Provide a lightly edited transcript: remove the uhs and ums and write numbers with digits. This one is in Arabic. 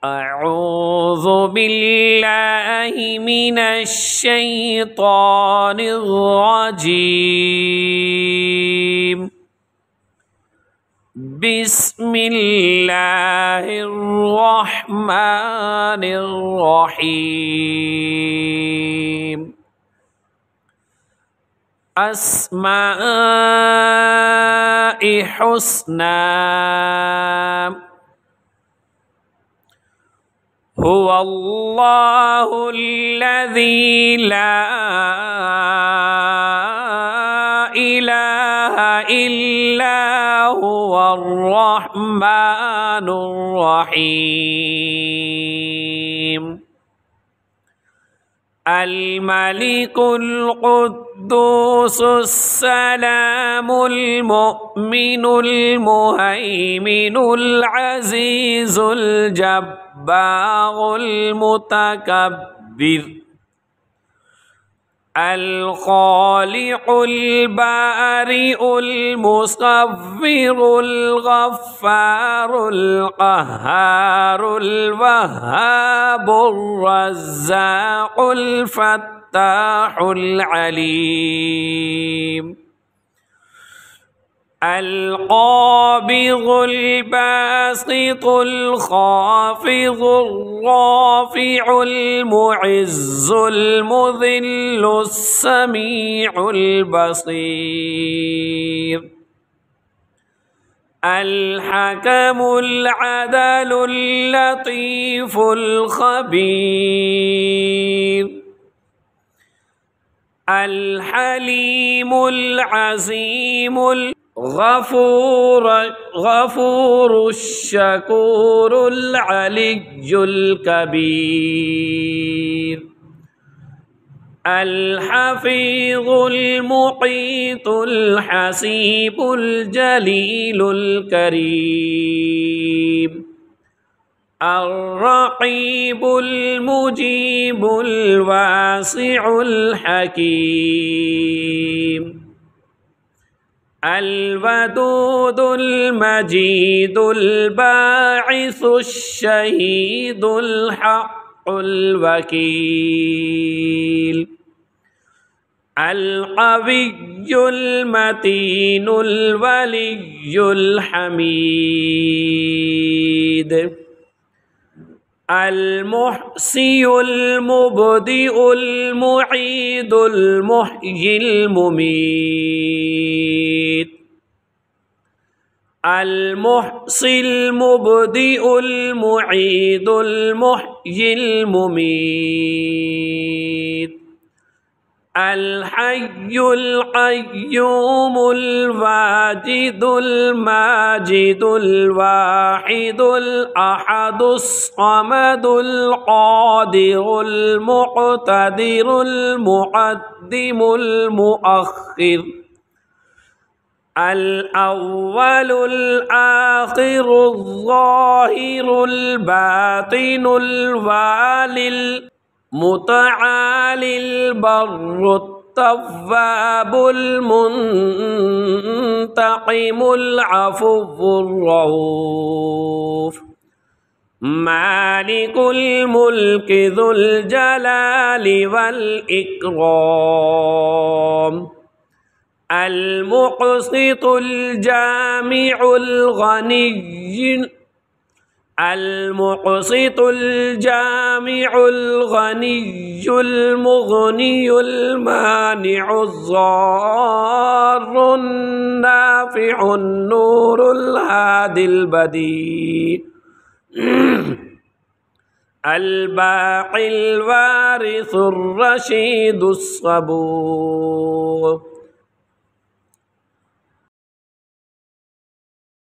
أعوذ بالله من الشيطان الرجيم. بسم الله الرحمن الرحيم. أسماء حسنى هو الله الذي لا إله إلا هو الرحمن الرحيم. الملك القدوس السلام المؤمن المهيمن العزيز الجبار المتكبر الخالق البارئ المصور الغفار القهار الوهاب الرزاق الفتاح العليم. القابض الباسط الخافض الرافع المعز المذل السميع البصير. الحكم العدل اللطيف الخبير. الحليم العظيم غفور الشكور العلي الكبير. الحفيظ المقيت الحسيب الجليل الكريم. الرقيب المجيب الواسع الحكيم. الودود المجيد الباعث الشهيد الحق الوكيل. القوي المتين الولي الحميد. المحصي المبدئ المعيد المحيي المميت. المحصي المبدئ المعيد المحيي المميت. الحي القيوم الواجد الماجد الواحد الأحد الصمد القادر المقتدر المقدم المؤخر. الأول الآخر الظاهر الباطن الوالي المتعالي البر التواب المنتقم العفو الرؤوف. مالك الملك ذو الجلال والإكرام. المقسط الجامع الغني المقسط الجامع الغني المغني المانع الضار النافع النور الهادي البديع. الباقي الوارث الرشيد الصبور.